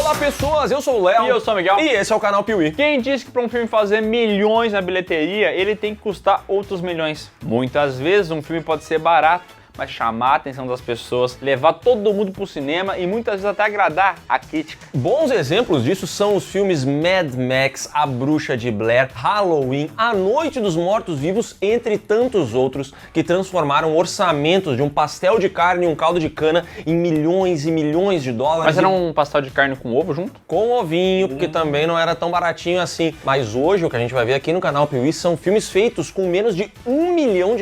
Olá pessoas, eu sou o Léo. E eu sou o Miguel. E esse é o canal Piuí. Quem disse que para um filme fazer milhões na bilheteria, ele tem que custar outros milhões? Muitas vezes um filme pode ser barato, mas chamar a atenção das pessoas, levar todo mundo pro cinema e muitas vezes até agradar a crítica. Bons exemplos disso são os filmes Mad Max, A Bruxa de Blair, Halloween, A Noite dos Mortos-Vivos, entre tantos outros, que transformaram orçamentos de um pastel de carne e um caldo de cana em milhões e milhões de dólares. Mas era um pastel de carne com ovo junto? Com ovinho, porque também não era tão baratinho assim. Mas hoje o que a gente vai ver aqui no canal Piuí são filmes feitos com menos de $1 milhão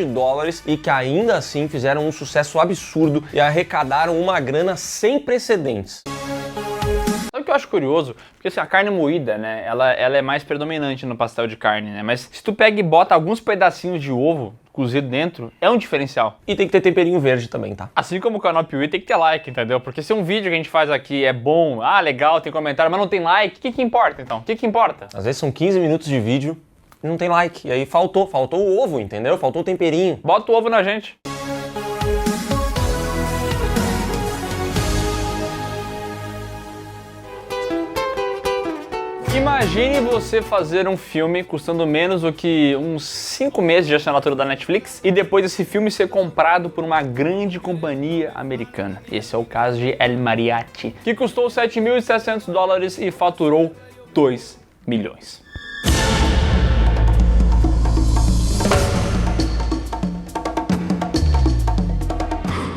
e que ainda assim fizeram um sucesso absurdo e arrecadaram uma grana sem precedentes. Sabe o que eu acho curioso? Porque assim, a carne moída, né, ela é mais predominante no pastel de carne, né? Mas se tu pega e bota alguns pedacinhos de ovo cozido dentro, é um diferencial. E tem que ter temperinho verde também, tá? Assim como o canal Piuí tem que ter like, entendeu? Porque se um vídeo que a gente faz aqui é bom, legal, tem comentário, mas não tem like, o que importa então? O que importa? Às vezes são 15 minutos de vídeo e não tem like. E aí faltou o ovo, entendeu? Faltou o temperinho. Bota o ovo na gente. Imagine você fazer um filme custando menos do que uns 5 meses de assinatura da Netflix e depois esse filme ser comprado por uma grande companhia americana. Esse é o caso de El Mariachi, que custou $7.700 e faturou 2 milhões.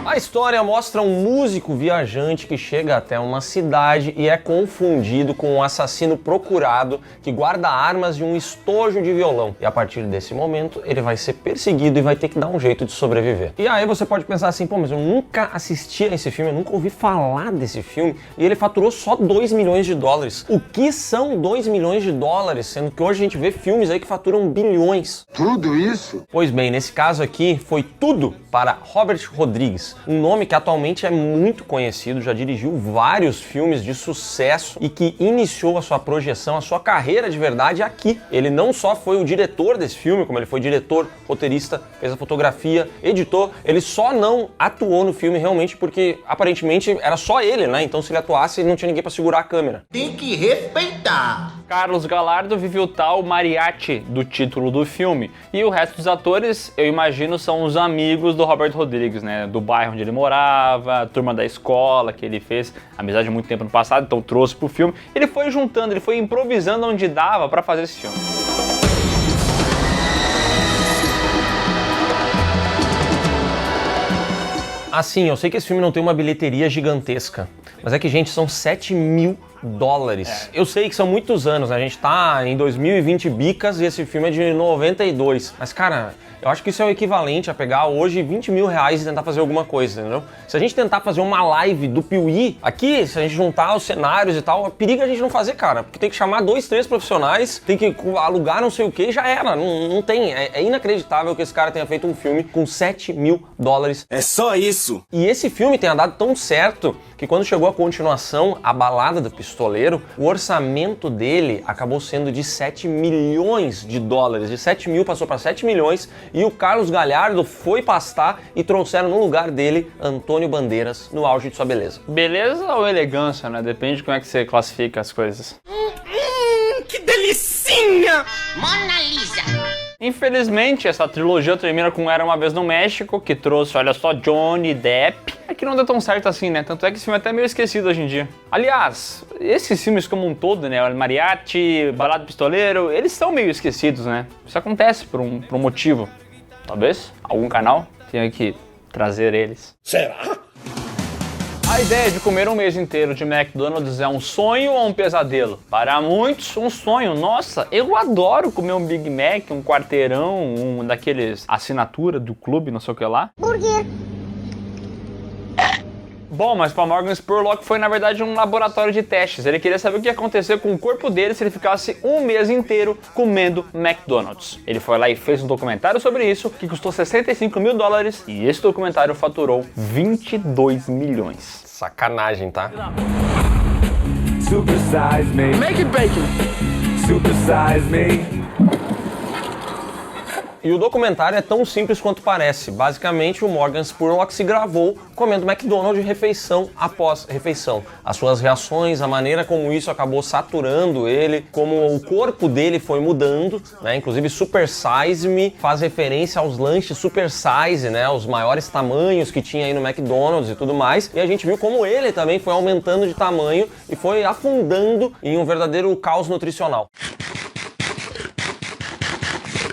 A história mostra um músico viajante que chega até uma cidade e é confundido com um assassino procurado que guarda armas e um estojo de violão. E a partir desse momento, ele vai ser perseguido e vai ter que dar um jeito de sobreviver. E aí você pode pensar assim, pô, mas eu nunca assisti a esse filme, eu nunca ouvi falar desse filme, e ele faturou só $2 milhões. O que são $2 milhões, sendo que hoje a gente vê filmes aí que faturam bilhões? Tudo isso? Pois bem, nesse caso aqui, foi tudo para Robert Rodrigues, um nome que atualmente é muito conhecido, já dirigiu vários filmes de sucesso e que iniciou a sua projeção, a sua carreira de verdade aqui. Ele não só foi o diretor desse filme, como ele foi diretor, roteirista, fez a fotografia, editor, ele só não atuou no filme realmente porque aparentemente era só ele, né? Então se ele atuasse, não tinha ninguém para segurar a câmera. Tem que respeitar. Carlos Gallardo vive o tal mariachi do título do filme. E o resto dos atores, eu imagino, são os amigos do Robert Rodrigues, né? Do bairro onde ele morava, a turma da escola que ele fez amizade há muito tempo no passado, então trouxe pro filme. Ele foi juntando, ele foi improvisando onde dava pra fazer esse filme. Assim, eu sei que esse filme não tem uma bilheteria gigantesca, mas é que, gente, são $7 mil. Eu sei que são muitos anos, né? A gente tá em 2020 bicas e esse filme é de 92. Mas, cara, eu acho que isso é o equivalente a pegar hoje $20 mil e tentar fazer alguma coisa, entendeu? Se a gente tentar fazer uma live do Piuí, aqui, se a gente juntar os cenários e tal, periga a gente não fazer, cara. Porque tem que chamar 2, 3 profissionais, tem que alugar não sei o que e já era. Não tem. É inacreditável que esse cara tenha feito um filme com $7 mil. É só isso. E esse filme tenha dado tão certo que quando chegou a continuação, A Balada do Pistoleiro, o orçamento dele acabou sendo de $7 milhões. De 7 mil passou para 7 milhões e o Carlos Gallardo foi pastar e trouxeram no lugar dele Antônio Bandeiras no auge de sua beleza. Beleza ou elegância, né? Depende de como é que você classifica as coisas. Que delicinha! Mona Lisa! Infelizmente, essa trilogia termina com Era Uma Vez no México, que trouxe, olha só, Johnny Depp. É que não deu tão certo assim, né? Tanto é que esse filme é até meio esquecido hoje em dia. Aliás, esses filmes como um todo, né? O Mariachi, Balada do Pistoleiro, eles são meio esquecidos, né? Isso acontece por um motivo. Talvez algum canal tenha que trazer eles. Será? A ideia de comer um mês inteiro de McDonald's é um sonho ou um pesadelo? Para muitos, um sonho. Nossa, eu adoro comer um Big Mac, um quarteirão, um daqueles assinatura do clube, não sei o que lá. Burger. Bom, mas para Morgan Spurlock foi na verdade um laboratório de testes. Ele queria saber o que ia acontecer com o corpo dele se ele ficasse um mês inteiro comendo McDonald's. Ele foi lá e fez um documentário sobre isso que custou $65 mil e esse documentário faturou 22 milhões. Sacanagem, tá? Super size me. Make it bacon. Super size me. E o documentário é tão simples quanto parece. Basicamente, o Morgan Spurlock se gravou comendo McDonald's refeição após refeição. As suas reações, a maneira como isso acabou saturando ele, como o corpo dele foi mudando, né? Inclusive Super Size Me faz referência aos lanches Super Size, né? Os maiores tamanhos que tinha aí no McDonald's e tudo mais. E a gente viu como ele também foi aumentando de tamanho e foi afundando em um verdadeiro caos nutricional.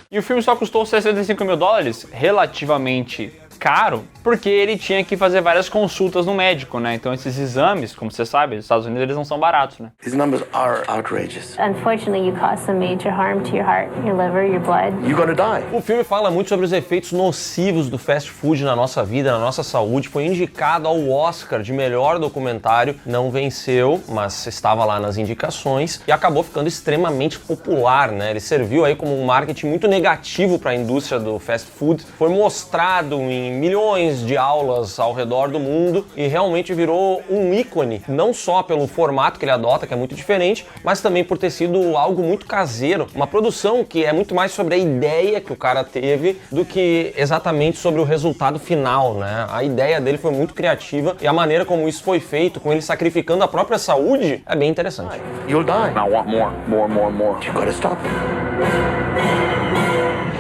E o filme só custou 65 mil dólares, relativamente caro, porque ele tinha que fazer várias consultas no médico, né? Então esses exames, como você sabe, nos Estados Unidos eles não são baratos, né? These numbers are outrageous. Unfortunately, you caused some major harm to your heart, your liver, your blood. You're gonna die. O filme fala muito sobre os efeitos nocivos do fast food na nossa vida, na nossa saúde. Foi indicado ao Oscar de melhor documentário, não venceu, mas estava lá nas indicações e acabou ficando extremamente popular, né? Ele serviu aí como um marketing muito negativo para a indústria do fast food. Foi mostrado em milhões de aulas ao redor do mundo e realmente virou um ícone, não só pelo formato que ele adota, que é muito diferente, mas também por ter sido algo muito caseiro, uma produção que é muito mais sobre a ideia que o cara teve do que exatamente sobre o resultado final, né? A ideia dele foi muito criativa e a maneira como isso foi feito, com ele sacrificando a própria saúde, é bem interessante. You'll die. I want more. You gotta stop.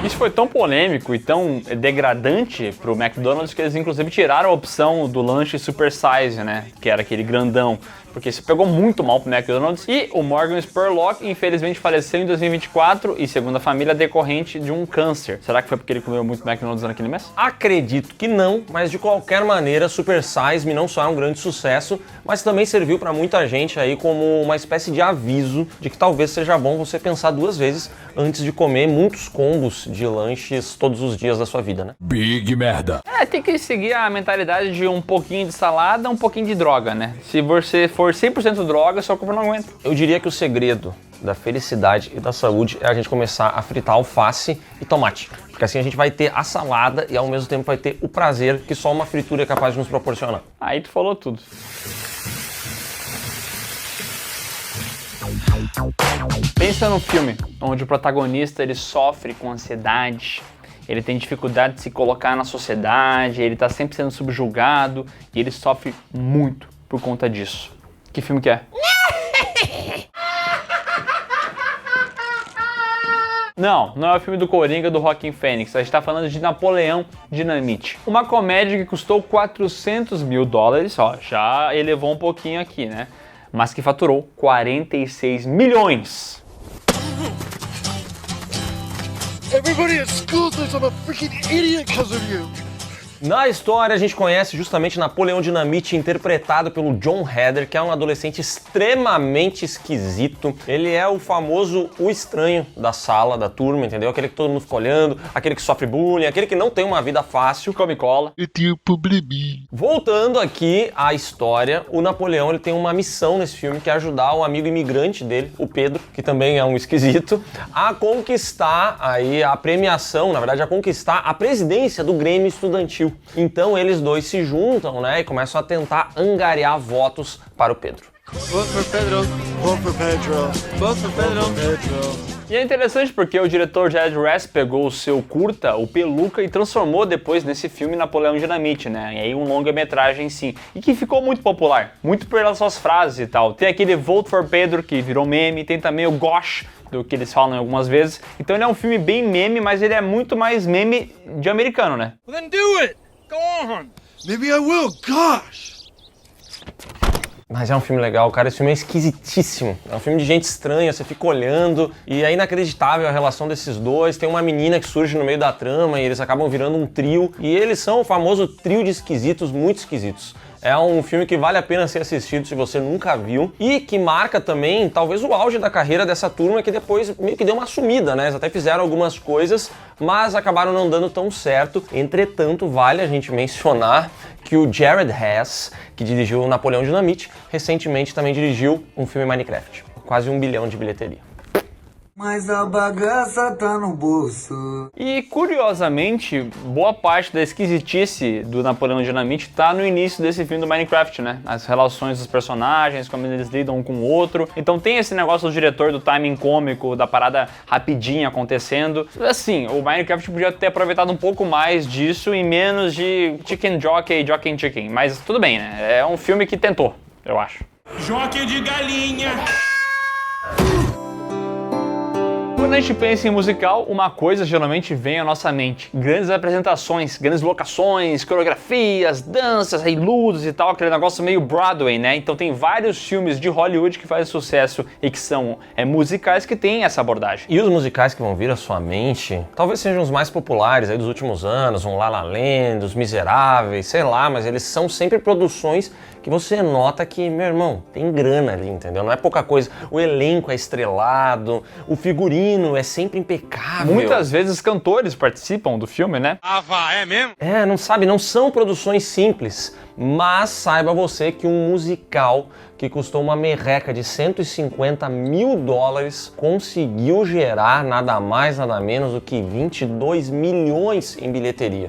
Isso foi tão polêmico e tão degradante pro McDonald's que eles inclusive tiraram a opção do lanche Super Size, né? Que era aquele grandão. Porque isso pegou muito mal pro McDonald's. E o Morgan Spurlock, infelizmente, faleceu em 2024 e, segundo a família, decorrente de um câncer. Será que foi porque ele comeu muito McDonald's naquele mês? Acredito que não, mas de qualquer maneira, Super Size Me não só é um grande sucesso, mas também serviu para muita gente aí como uma espécie de aviso de que talvez seja bom você pensar duas vezes antes de comer muitos combos de lanches todos os dias da sua vida, né? Big merda. Tem que seguir a mentalidade de um pouquinho de salada, um pouquinho de droga, né? Se você for 100% droga, seu corpo não aguenta. Eu diria que o segredo da felicidade e da saúde é a gente começar a fritar alface e tomate. Porque assim a gente vai ter a salada e ao mesmo tempo vai ter o prazer que só uma fritura é capaz de nos proporcionar. Aí tu falou tudo. Pensa num filme onde o protagonista ele sofre com ansiedade, ele tem dificuldade de se colocar na sociedade, ele tá sempre sendo subjugado e ele sofre muito por conta disso. Que filme que é? Não é o filme do Coringa do Joaquin Phoenix, a gente tá falando de Napoleão Dynamite. Uma comédia que custou 400 mil dólares, ó, já elevou um pouquinho aqui, né? Mas que faturou 46 milhões. Everybody at school thinks I'm a freaking idiot because of you. Na história, a gente conhece justamente Napoleão Dynamite, interpretado pelo Jon Heder, que é um adolescente extremamente esquisito. Ele é o famoso o estranho da sala, da turma, entendeu? Aquele que todo mundo fica olhando, aquele que sofre bullying, aquele que não tem uma vida fácil. Come cola. Eu tenho probleminha. Voltando aqui à história, o Napoleão ele tem uma missão nesse filme, que é ajudar o amigo imigrante dele, o Pedro, que também é um esquisito, a conquistar aí a premiação, na verdade, a conquistar a presidência do Grêmio Estudantil. Então eles dois se juntam, né, e começam a tentar angariar votos para o Pedro. Vote for Pedro. Vote for Pedro. Vote for Pedro. E é interessante porque o diretor Jared Rass pegou o seu curta, o Peluca, e transformou depois nesse filme Napoleão Dynamite, né? E aí um longa-metragem sim. E que ficou muito popular, muito pelas suas frases e tal. Tem aquele Vote for Pedro, que virou meme, tem também o Gosh, do que eles falam algumas vezes. Então ele é um filme bem meme, mas ele é muito mais meme de americano, né? Well, then do it. Go on. Maybe I will. Gosh. Mas é um filme legal, cara. Esse filme é esquisitíssimo. É um filme de gente estranha, você fica olhando e é inacreditável a relação desses dois. Tem uma menina que surge no meio da trama e eles acabam virando um trio. E eles são o famoso trio de esquisitos, muito esquisitos. É um filme que vale a pena ser assistido se você nunca viu e que marca também, talvez, o auge da carreira dessa turma que depois meio que deu uma sumida, né? Eles até fizeram algumas coisas, mas acabaram não dando tão certo. Entretanto, vale a gente mencionar que o Jared Hess, que dirigiu Napoleão Dynamite, recentemente também dirigiu um filme Minecraft. Quase 1 bilhão de bilheteria. Mas a bagaça tá no bolso. E, curiosamente, boa parte da esquisitice do Napoleão Dynamite tá no início desse filme do Minecraft, né? As relações dos personagens, como eles lidam um com o outro. Então tem esse negócio do diretor, do timing cômico, da parada rapidinha acontecendo. Assim, o Minecraft podia ter aproveitado um pouco mais disso e menos de chicken jockey, jockey and chicken. Mas tudo bem, né? É um filme que tentou, eu acho. Jockey de galinha. Quando a gente pensa em musical, uma coisa geralmente vem à nossa mente. Grandes apresentações, grandes locações, coreografias, danças, luzes e tal, aquele negócio meio Broadway, né? Então tem vários filmes de Hollywood que fazem sucesso e que são musicais que têm essa abordagem. E os musicais que vão vir à sua mente, talvez sejam os mais populares aí dos últimos anos, um La La Land, Os Miseráveis, sei lá, mas eles são sempre produções que você nota que, meu irmão, tem grana ali, entendeu? Não é pouca coisa. O elenco é estrelado, o figurino é sempre impecável. Muitas vezes cantores participam do filme, né? Ah, vá, é mesmo? Não são produções simples, mas saiba você que um musical que custou uma merreca de 150 mil dólares conseguiu gerar nada mais, nada menos do que 22 milhões em bilheteria.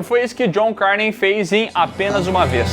Foi isso que John Carney fez em Apenas Uma Vez.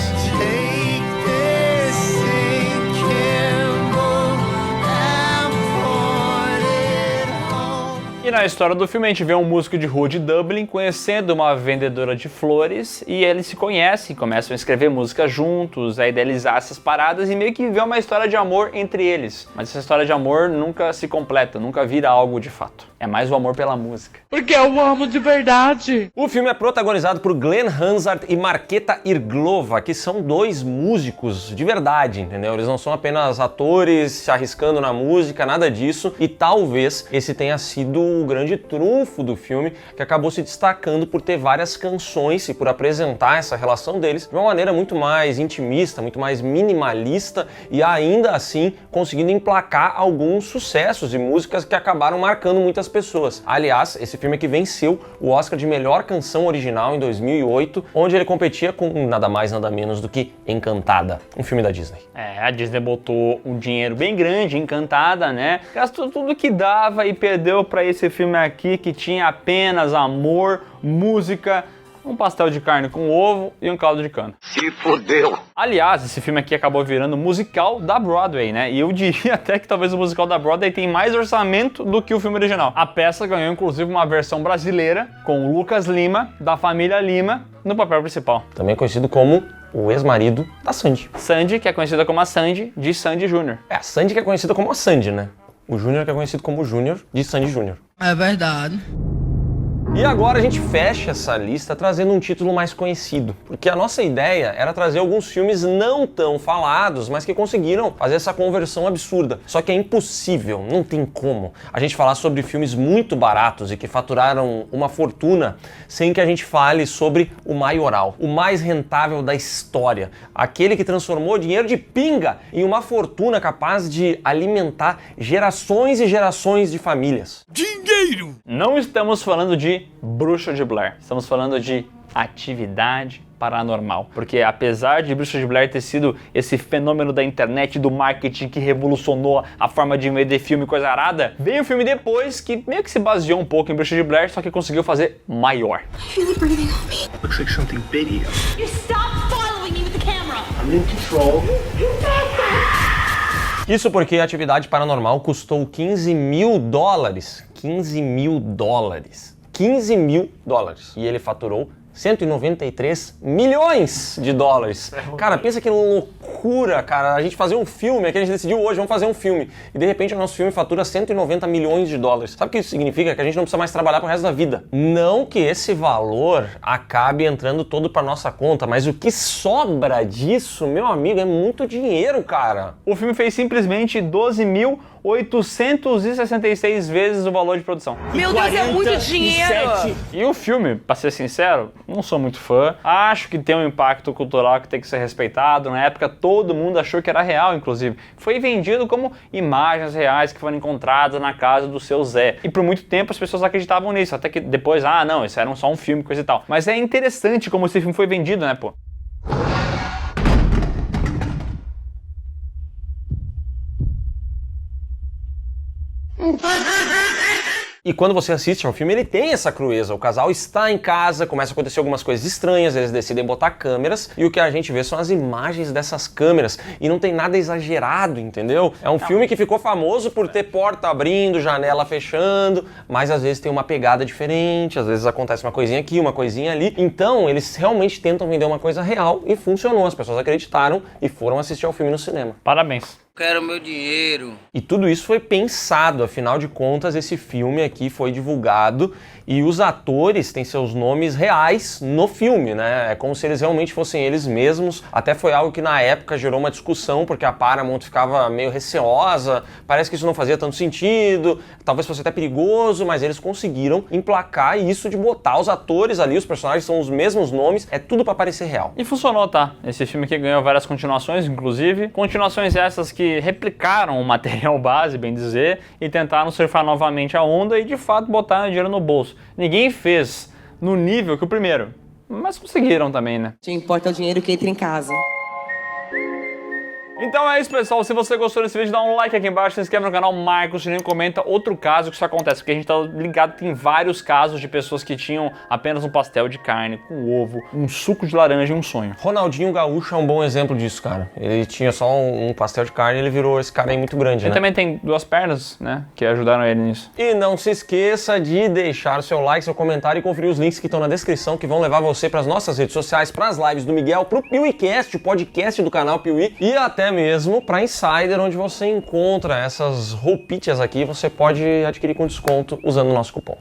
E na história do filme a gente vê um músico de rua de Dublin conhecendo uma vendedora de flores e eles se conhecem, começam a escrever música juntos, a idealizar essas paradas e meio que vê uma história de amor entre eles. Mas essa história de amor nunca se completa, nunca vira algo de fato. É mais o amor pela música. Porque eu amo de verdade. O filme é protagonizado por Glenn Hansard e Markéta Irglova, que são dois músicos de verdade, entendeu? Eles não são apenas atores se arriscando na música, nada disso. E talvez esse tenha sido o grande trunfo do filme, que acabou se destacando por ter várias canções e por apresentar essa relação deles de uma maneira muito mais intimista, muito mais minimalista e ainda assim conseguindo emplacar alguns sucessos e músicas que acabaram marcando muitas pessoas. Aliás, esse filme aqui venceu o Oscar de melhor canção original em 2008, onde ele competia com nada mais nada menos do que Encantada, um filme da Disney. A Disney botou um dinheiro bem grande em Encantada, né? Gastou tudo que dava e perdeu pra esse filme aqui que tinha apenas amor, música, um pastel de carne com ovo e um caldo de cana. Se fodeu. Aliás, esse filme aqui acabou virando musical da Broadway, né? E eu diria até que talvez o musical da Broadway tem mais orçamento do que o filme original. A peça ganhou inclusive uma versão brasileira com o Lucas Lima, da família Lima, no papel principal. Também conhecido como o ex-marido da Sandy. Sandy, que é conhecida como a Sandy, de Sandy Júnior. A Sandy que é conhecida como a Sandy, né? O Júnior que é conhecido como Júnior, de Sandy Júnior. É verdade. E agora a gente fecha essa lista trazendo um título mais conhecido, porque a nossa ideia era trazer alguns filmes não tão falados, mas que conseguiram fazer essa conversão absurda. Só que é impossível, não tem como a gente falar sobre filmes muito baratos e que faturaram uma fortuna sem que a gente fale sobre o maioral, o mais rentável da história, aquele que transformou dinheiro de pinga em uma fortuna capaz de alimentar gerações e gerações de famílias. Dinheiro! Não estamos falando de Bruxa de Blair, estamos falando de Atividade Paranormal, porque apesar de Bruxa de Blair ter sido esse fenômeno da internet, do marketing que revolucionou a forma de vender filme, coisa arada, veio um filme depois que meio que se baseou um pouco em Bruxa de Blair, só que conseguiu fazer maior. Looks like something video. You stop following me with the camera. I'm in control. Isso porque a Atividade Paranormal custou 15 mil dólares. 15 mil dólares. 15 mil dólares. E ele faturou 193 milhões de dólares. Cara, pensa que loucura, cara. A gente fazer um filme, é que a gente decidiu hoje, vamos fazer um filme. E de repente o nosso filme fatura 190 milhões de dólares. Sabe o que isso significa? Que a gente não precisa mais trabalhar pro resto da vida. Não que esse valor acabe entrando todo pra nossa conta, mas o que sobra disso, meu amigo, é muito dinheiro, cara. O filme fez simplesmente 12.866 vezes o valor de produção. Meu Deus, é muito dinheiro! E o filme, pra ser sincero, não sou muito fã. Acho que tem um impacto cultural que tem que ser respeitado. Na época todo mundo achou que era real, inclusive. Foi vendido como imagens reais que foram encontradas na casa do seu Zé. E por muito tempo as pessoas acreditavam nisso. Até que depois, não, isso era só um filme, coisa e tal. Mas é interessante como esse filme foi vendido, né, pô? E quando você assiste ao filme, ele tem essa crueza. O casal está em casa, começa a acontecer algumas coisas estranhas, eles decidem botar câmeras, e o que a gente vê são as imagens dessas câmeras. E não tem nada exagerado, entendeu? É um filme que ficou famoso por ter porta abrindo, janela fechando, mas às vezes tem uma pegada diferente, às vezes acontece uma coisinha aqui, uma coisinha ali. Então, eles realmente tentam vender uma coisa real e funcionou. As pessoas acreditaram e foram assistir ao filme no cinema. Parabéns. Quero meu dinheiro. E tudo isso foi pensado, afinal de contas, esse filme aqui foi divulgado e os atores têm seus nomes reais no filme, né? É como se eles realmente fossem eles mesmos. Até foi algo que na época gerou uma discussão, porque a Paramount ficava meio receosa, parece que isso não fazia tanto sentido, talvez fosse até perigoso, mas eles conseguiram emplacar isso de botar os atores ali, os personagens são os mesmos nomes, é tudo pra parecer real. E funcionou, tá? Esse filme aqui ganhou várias continuações, inclusive. Continuações essas que replicaram o material base, bem dizer, e tentaram surfar novamente a onda e de fato botaram dinheiro no bolso. Ninguém fez no nível que o primeiro, mas conseguiram também, né? O que importa é o dinheiro que entra em casa. Então é isso, pessoal. Se você gostou desse vídeo, dá um like aqui embaixo, se inscreve no canal, marca o sininho, comenta outro caso que isso acontece, porque a gente tá ligado que tem vários casos de pessoas que tinham apenas um pastel de carne com ovo, um suco de laranja e um sonho. Ronaldinho Gaúcho é um bom exemplo disso, cara. Ele tinha só um pastel de carne e ele virou esse cara aí muito grande, Ele né? também tem 2 pernas, né, que ajudaram ele nisso. E não se esqueça de deixar o seu like, seu comentário e conferir os links que estão na descrição, que vão levar você para as nossas redes sociais, para as lives do Miguel, pro PeeWeeCast, o podcast do canal Piuí, e até mesmo para Insider, onde você encontra essas roupitas aqui, você pode adquirir com desconto usando o nosso cupom.